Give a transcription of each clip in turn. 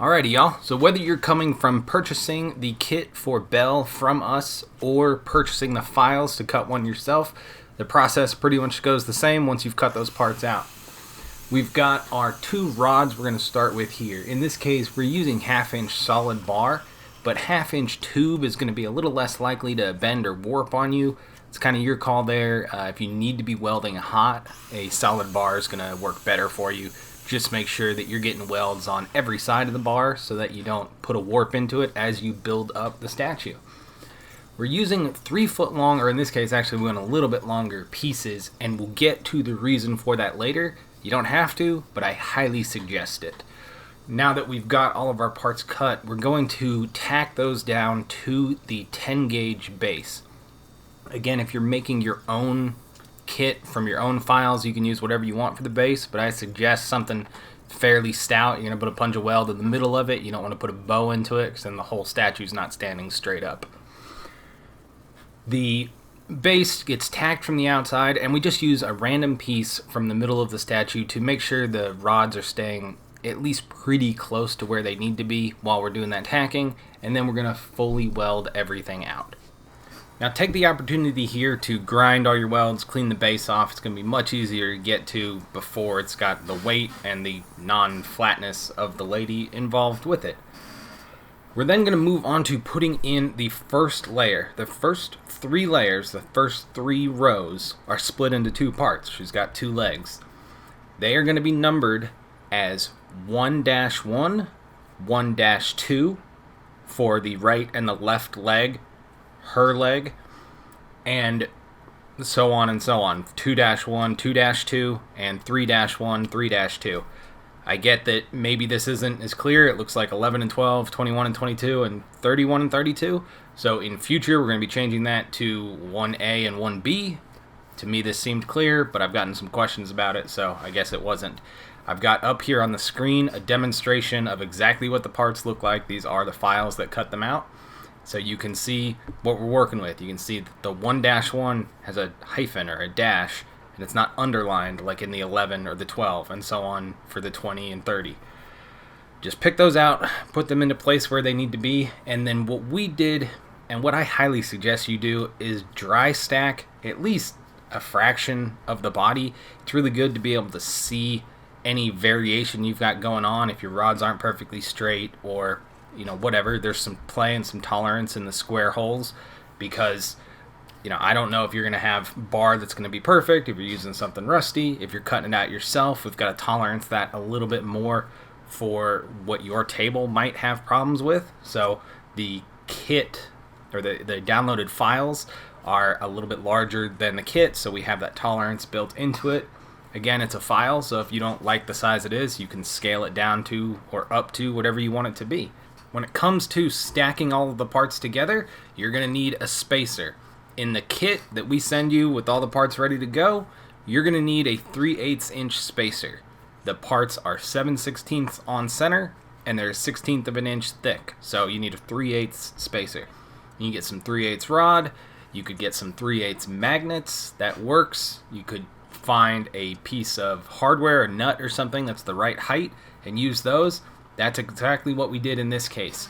Alrighty, y'all. So whether you're coming from purchasing the kit for Belle from us or purchasing the files to cut one yourself, the process pretty much goes the same once you've cut those parts out. We've got our two rods we're going to start with here. In this case, we're using 1/2-inch solid bar, but 1/2-inch tube is going to be a little less likely to bend or warp on you. It's kind of your call there. If you need to be welding hot, a solid bar is going to work better for you. Just make sure that you're getting welds on every side of the bar so that you don't put a warp into it as you build up the statue. We're using 3 foot long, or in this case actually we went a little bit longer pieces, and we'll get to the reason for that later. You don't have to, but I highly suggest it. Now that we've got all of our parts cut, we're going to tack those down to the 10 gauge base. Again, if you're making your own kit from your own files, you can use whatever you want for the base, but I suggest something fairly stout. You're going to put a punch of weld in the middle of it. You don't want to put a bow into it because then the whole statue's not standing straight up. The base gets tacked from the outside, and we just use a random piece from the middle of the statue to make sure the rods are staying at least pretty close to where they need to be while we're doing that tacking, and then we're going to fully weld everything out. Now take the opportunity here to grind all your welds, clean the base off. It's going to be much easier to get to before it's got the weight and the non-flatness of the lady involved with it. We're then going to move on to putting in the first layer. The first 3 layers, the first 3 rows, are split into 2 parts. She's got 2 legs. They are going to be numbered as 1-1, 1-2 for the right and the left leg, her leg, and so on and so on. 2-1, 2-2, and 3-1, 3-2. I get that maybe this isn't as clear. It looks like 11 and 12, 21 and 22, and 31 and 32. So in future, we're going to be changing that to 1A and 1B. To me, this seemed clear, but I've gotten some questions about it, so I guess it wasn't. I've got up here on the screen a demonstration of exactly what the parts look like. These are the files that cut them out. So you can see what we're working with. You can see that the 1-1 has a hyphen or a dash, and it's not underlined like in the 11 or the 12, and so on for the 20 and 30. Just pick those out, put them into place where they need to be, and then what we did, and what I highly suggest you do, is dry stack at least a fraction of the body. It's really good to be able to see any variation you've got going on if your rods aren't perfectly straight, or whatever, there's some play and some tolerance in the square holes, because I don't know if you're going to have bar that's going to be perfect, if you're using something rusty, if you're cutting it out yourself. We've got to tolerance that a little bit more for what your table might have problems with. So the kit, or the downloaded files, are a little bit larger than the kit, so we have that tolerance built into it. Again, it's a file, so if you don't like the size it is, you can scale it down to or up to whatever you want it to be. When it comes to stacking all of the parts together, you're going to need a spacer. In the kit that we send you with all the parts ready to go, you're going to need a 3/8 inch spacer. The parts are 7/16 on center, and they're 1/16 of an inch thick, so you need a 3/8 spacer. You can get some 3/8 rod, you could get some 3/8 magnets, that works. You could find a piece of hardware, a nut or something that's the right height, and use those. That's exactly what we did in this case.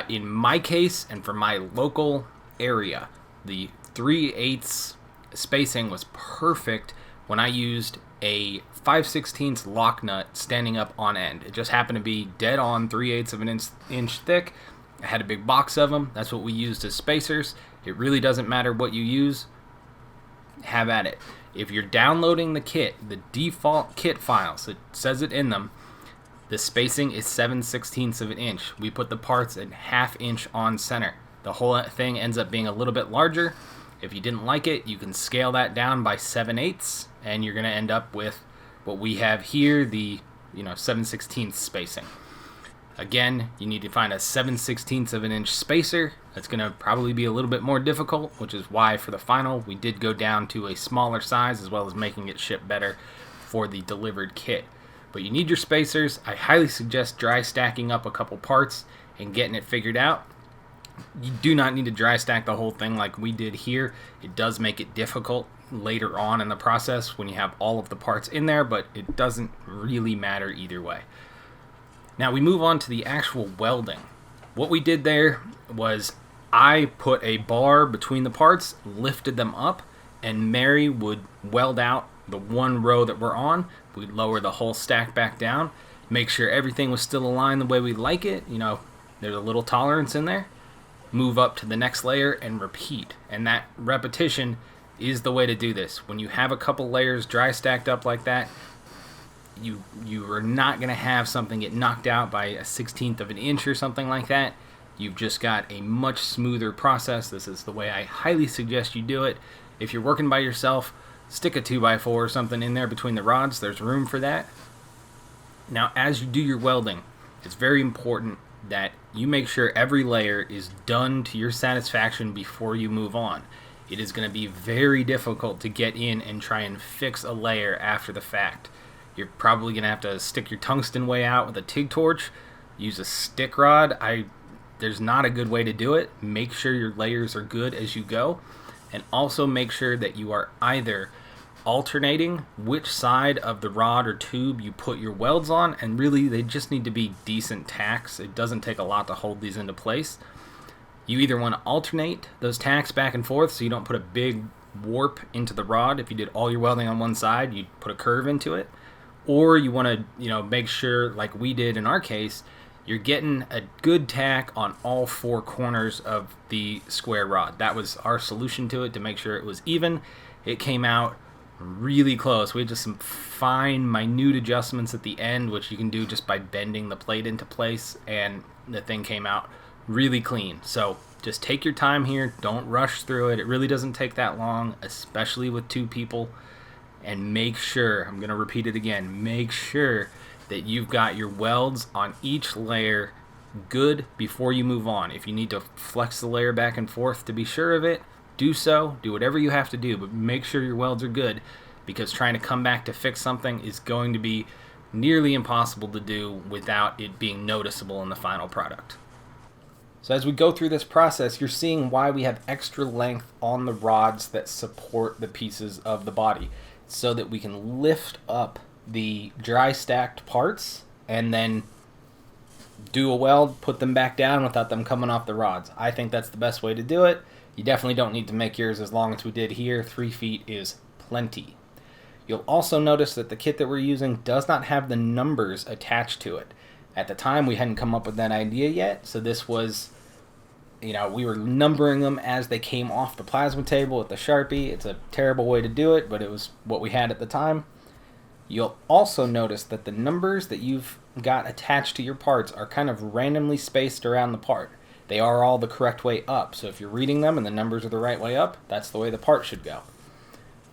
In my case, and for my local area, the 3/8 spacing was perfect when I used a 5/16 lock nut standing up on end. It just happened to be dead on 3/8 of an inch thick. I had a big box of them. That's what we used as spacers. It really doesn't matter what you use. Have at it. If you're downloading the kit, the default kit files, it says it in them, the spacing is 7/16 of an inch. We put the parts at 1/2 inch on center. The whole thing ends up being a little bit larger. If you didn't like it, you can scale that down by 7/8, and you're going to end up with what we have here, the 7/16 spacing. Again, you need to find a 7/16 of an inch spacer. That's going to probably be a little bit more difficult, which is why for the final we did go down to a smaller size, as well as making it ship better for the delivered kit. But you need your spacers. I highly suggest dry stacking up a couple parts and getting it figured out. You do not need to dry stack the whole thing like we did here. It does make it difficult later on in the process when you have all of the parts in there, but it doesn't really matter either way. Now we move on to the actual welding. What we did there was I put a bar between the parts, lifted them up, and Mary would weld out the one row that we're on. We'd lower the whole stack back down, make sure everything was still aligned the way we like it. You know, there's a little tolerance in there. Move up to the next layer and repeat. And that repetition is the way to do this. When you have a couple layers dry stacked up like that, you are not going to have something get knocked out by a 1/16 of an inch or something like that. You've just got a much smoother process. This is the way I highly suggest you do it. If you're working by yourself, stick a 2x4 or something in there between the rods. There's room for that. Now, as you do your welding, it's very important that you make sure every layer is done to your satisfaction before you move on. It is going to be very difficult to get in and try and fix a layer after the fact. You're probably going to have to stick your tungsten way out with a TIG torch, use a stick rod. There's not a good way to do it. Make sure your layers are good as you go, and also make sure that you are either alternating which side of the rod or tube you put your welds on, and really they just need to be decent tacks. It doesn't take a lot to hold these into place. You either want to alternate those tacks back and forth so you don't put a big warp into the rod. If you did all your welding on one side, you'd put a curve into it. Or you want to, make sure, like we did in our case, you're getting a good tack on all four corners of the square rod. That was our solution to it, to make sure it was even. It came out really close. We had just some fine, minute adjustments at the end, which you can do just by bending the plate into place, and the thing came out really clean. So just take your time here. Don't rush through it. It really doesn't take that long, especially with two people. And make sure, I'm going to repeat it again, make sure that you've got your welds on each layer good before you move on. If you need to flex the layer back and forth to be sure of it, do so. Do whatever you have to do, but make sure your welds are good, because trying to come back to fix something is going to be nearly impossible to do without it being noticeable in the final product. So as we go through this process, you're seeing why we have extra length on the rods that support the pieces of the body, so that we can lift up the dry stacked parts and then do a weld, put them back down without them coming off the rods. I think that's the best way to do it. You definitely don't need to make yours as long as we did here. 3 feet is plenty. You'll also notice that the kit that we're using does not have the numbers attached to it. At the time, we hadn't come up with that idea yet, so this was, we were numbering them as they came off the plasma table with the Sharpie. It's a terrible way to do it, but it was what we had at the time. You'll also notice that the numbers that you've got attached to your parts are kind of randomly spaced around the part. They are all the correct way up, so if you're reading them and the numbers are the right way up, that's the way the part should go.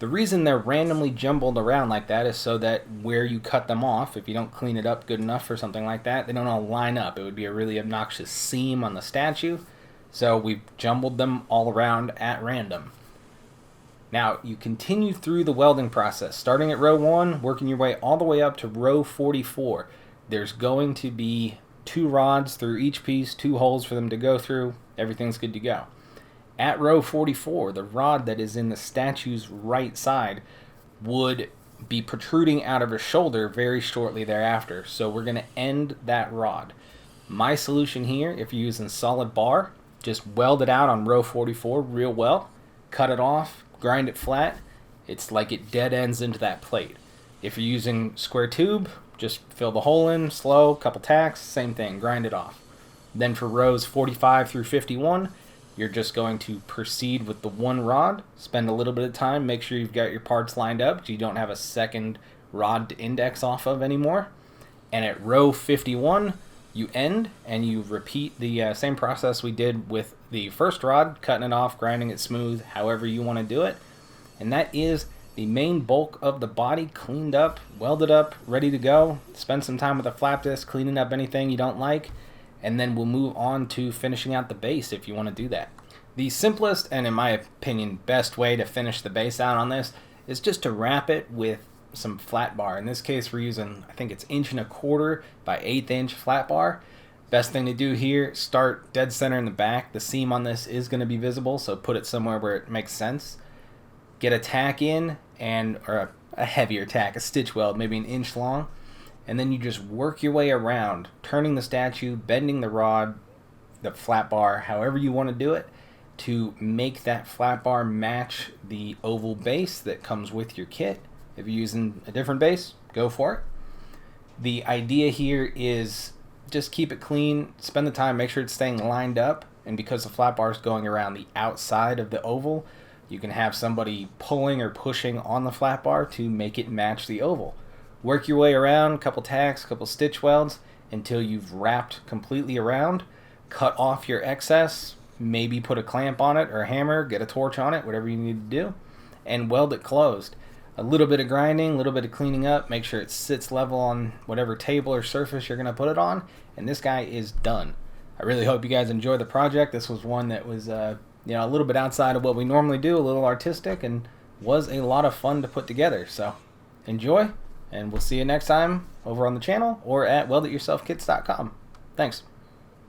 The reason they're randomly jumbled around like that is so that where you cut them off, if you don't clean it up good enough or something like that, they don't all line up. It would be a really obnoxious seam on the statue. So we've jumbled them all around at random. Now, you continue through the welding process, starting at row 1, working your way all the way up to row 44. There's going to be 2 rods through each piece, 2 holes for them to go through. Everything's good to go. At row 44, the rod that is in the statue's right side would be protruding out of her shoulder very shortly thereafter. So we're going to end that rod. My solution here, if you're using solid bar, just weld it out on row 44 real well, cut it off, grind it flat. It's like it dead ends into that plate. If you're using square tube, just fill the hole in, slow, couple tacks, same thing, grind it off. Then for rows 45 through 51, you're just going to proceed with the one rod, spend a little bit of time, make sure you've got your parts lined up so you don't have a second rod to index off of anymore. And at row 51, you end and you repeat the same process we did with the first rod, cutting it off, grinding it smooth, however you want to do it. And that is the main bulk of the body cleaned up, welded up, ready to go. Spend some time with a flap disc, cleaning up anything you don't like, and then we'll move on to finishing out the base if you want to do that. The simplest and, in my opinion, best way to finish the base out on this is just to wrap it with some flat bar. In this case, we're using, I think it's 1.25 inch by 1/8 inch flat bar. Best thing to do here, start dead center in the back. The seam on this is going to be visible, so put it somewhere where it makes sense. Get a tack in, or a heavier tack, a stitch weld, maybe 1 inch long, and then you just work your way around, turning the statue, bending the rod, the flat bar, however you want to do it, to make that flat bar match the oval base that comes with your kit. If you're using a different base, go for it. The idea here is just keep it clean, spend the time, make sure it's staying lined up, and because the flat bar is going around the outside of the oval, you can have somebody pulling or pushing on the flat bar to make it match the oval. Work your way around, a couple tacks, a couple stitch welds, until you've wrapped completely around. Cut off your excess, maybe put a clamp on it or a hammer, get a torch on it, whatever you need to do, and weld it closed. A little bit of grinding, a little bit of cleaning up, make sure it sits level on whatever table or surface you're going to put it on, and this guy is done. I really hope you guys enjoy the project. This was one that was a little bit outside of what we normally do, a little artistic, and was a lot of fun to put together. So enjoy, and we'll see you next time over on the channel or at weldityourselfkits.com. Thanks.